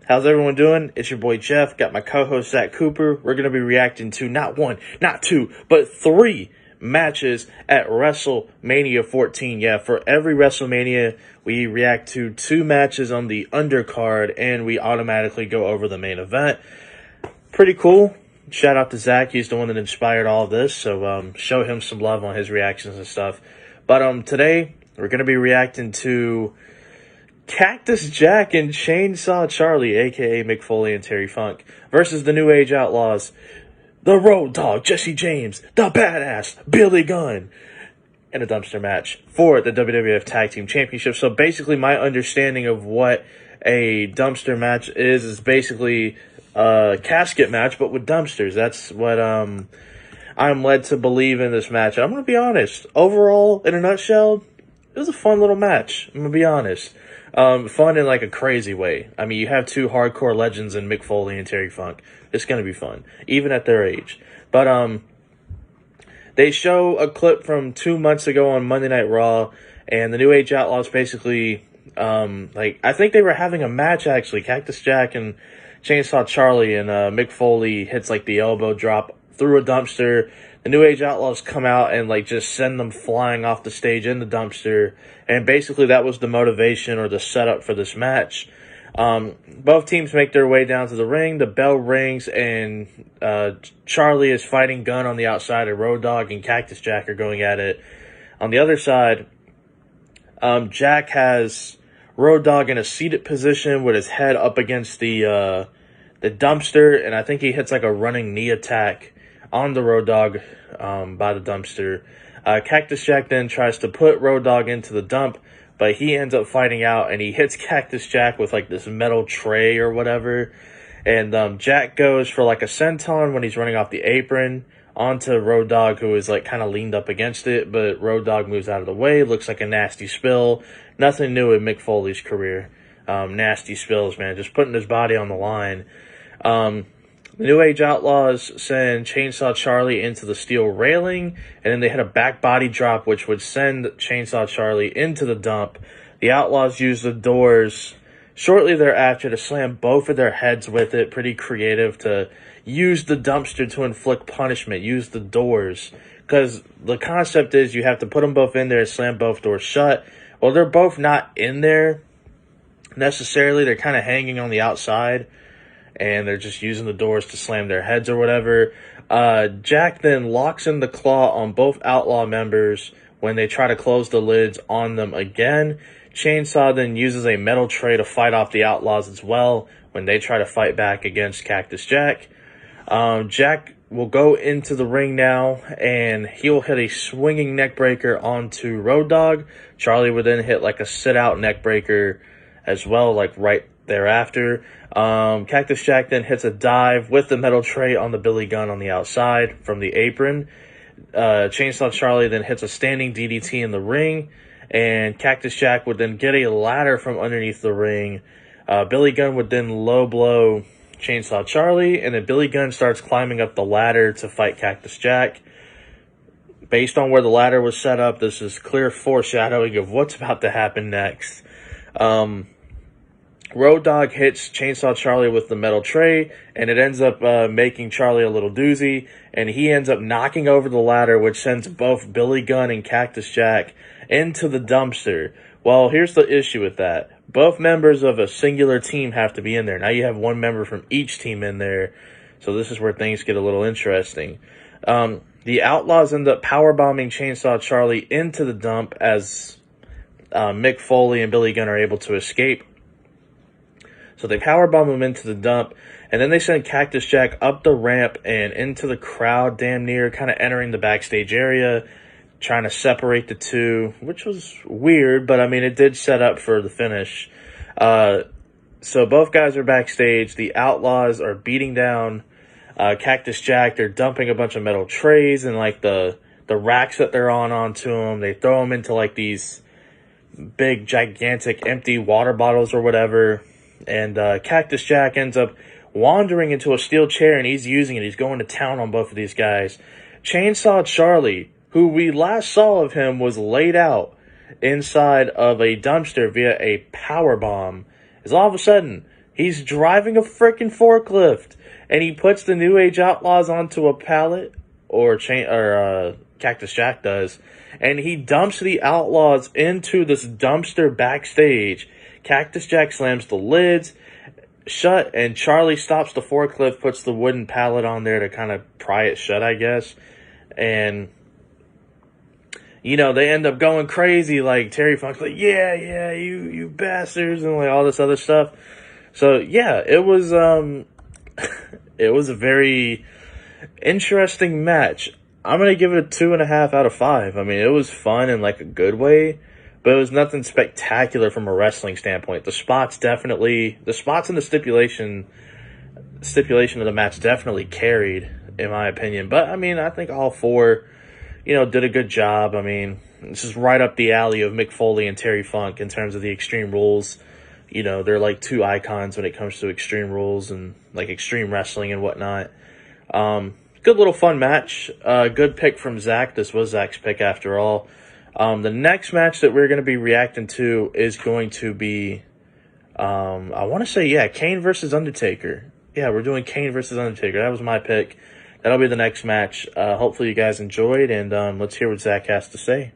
How's everyone doing? It's your boy Jeff. Got my co-host Zach Cooper. We're going to be reacting to not one, not two, but three matches at WrestleMania 14. Yeah, for every WrestleMania, we react to two matches on the undercard, and we automatically go over the main event. Pretty cool. Shout out to Zach. He's the one that inspired all of this, so show him some love on his reactions and stuff. But today, we're going to be reacting to Cactus Jack and Chainsaw Charlie, a.k.a. Mick Foley and Terry Funk, versus the New Age Outlaws, the Road Dogg, Jesse James, the Badass, Billy Gunn, in a dumpster match for the WWF Tag Team Championship. So basically, my understanding of what a dumpster match is basically a casket match, but with dumpsters. That's what I'm led to believe in this match. I'm going to be honest. Overall, in a nutshell, it was a fun little match. I'm going to be honest. Fun in like a crazy way. I mean, you have two hardcore legends in Mick Foley and Terry Funk. It's going to be fun, even at their age. But they show a clip from 2 months ago on Monday Night Raw, and the New Age Outlaws basically, I think they were having a match actually. Cactus Jack and Chainsaw Charlie, and Mick Foley hits like the elbow drop through a dumpster. The New Age Outlaws come out and like just send them flying off the stage in the dumpster. And basically that was the motivation or the setup for this match. Both teams make their way down to the ring. The bell rings and Charlie is fighting Gunn on the outside, and Road Dogg and Cactus Jack are going at it. On the other side, Jack has Road Dogg in a seated position with his head up against the dumpster, and I think he hits like a running knee attack on the Road Dogg by the dumpster. Cactus Jack then tries to put Road Dogg into the dump, but he ends up fighting out, and he hits Cactus Jack with like this metal tray or whatever. And Jack goes for like a senton when he's running off the apron onto Road Dogg, who is like kind of leaned up against it, but Road Dogg moves out of the way. Looks like a nasty spill. Nothing new in Mick Foley's career. Nasty spills, man. Just putting his body on the line. The New Age Outlaws send Chainsaw Charlie into the steel railing, and then they hit a back body drop, which would send Chainsaw Charlie into the dump. The Outlaws use the doors shortly thereafter to slam both of their heads with it. Pretty creative to use the dumpster to inflict punishment. Use the doors. Because the concept is you have to put them both in there and slam both doors shut. Well, they're both not in there necessarily. They're kind of hanging on the outside, and they're just using the doors to slam their heads or whatever. Jack then locks in the claw on both Outlaw members when they try to close the lids on them again. Chainsaw then uses a metal tray to fight off the Outlaws as well when they try to fight back against Cactus Jack. Jack will go into the ring now, and he'll hit a swinging neckbreaker onto Road Dogg. Charlie would then hit like a sit-out neckbreaker as well, like right thereafter. Cactus Jack then hits a dive with the metal tray on the Billy Gunn on the outside from the apron. Chainsaw Charlie then hits a standing DDT in the ring, and Cactus Jack would then get a ladder from underneath the ring. Billy Gunn would then low blow Chainsaw Charlie, and then Billy Gunn starts climbing up the ladder to fight Cactus Jack. Based on where the ladder was set up, this is clear foreshadowing of what's about to happen next. Road Dogg hits Chainsaw Charlie with the metal tray, and it ends up making Charlie a little doozy, and he ends up knocking over the ladder, which sends both Billy Gunn and Cactus Jack into the dumpster. Well, here's the issue with that. Both members of a singular team have to be in there. Now you have one member from each team in there, so this is where things get a little interesting. The Outlaws end up powerbombing Chainsaw Charlie into the dump as Mick Foley and Billy Gunn are able to escape. So they powerbomb him into the dump, and then they send Cactus Jack up the ramp and into the crowd damn near, kind of entering the backstage area, trying to separate the two, which was weird, but I mean, it did set up for the finish. So both guys are backstage. The Outlaws are beating down Cactus Jack. They're dumping a bunch of metal trays and like the racks that they're on onto him. They throw him into like these big, gigantic, empty water bottles or whatever. And Cactus Jack ends up wandering into a steel chair, and he's using it. He's going to town on both of these guys. Chainsaw Charlie, who we last saw of him, was laid out inside of a dumpster via a power bomb, is all of a sudden He's driving a freaking forklift, and he puts the New Age Outlaws onto a pallet, or Cactus Jack does, and he dumps the Outlaws into this dumpster backstage. Cactus Jack slams the lids shut, and Charlie stops the forklift, puts the wooden pallet on there to kind of pry it shut, I guess. And, you know, they end up going crazy, like, Terry Funk's like, yeah, you bastards, and like all this other stuff. So, yeah, it was it was a very interesting match. I'm going to give it a 2.5 out of 5. I mean, it was fun in like a good way, but it was nothing spectacular from a wrestling standpoint. The spots and the stipulation of the match definitely carried, in my opinion. But, I mean, I think all four, you know, did a good job. I mean, this is right up the alley of Mick Foley and Terry Funk in terms of the Extreme Rules. You know, they're like two icons when it comes to Extreme Rules and like Extreme Wrestling and whatnot. Good little fun match. Good pick from Zach. This was Zach's pick after all. The next match that we're going to be reacting to is going to be, I want to say, yeah, Kane versus Undertaker. Yeah, we're doing Kane versus Undertaker. That was my pick. That'll be the next match. Hopefully you guys enjoyed, and let's hear what Zach has to say.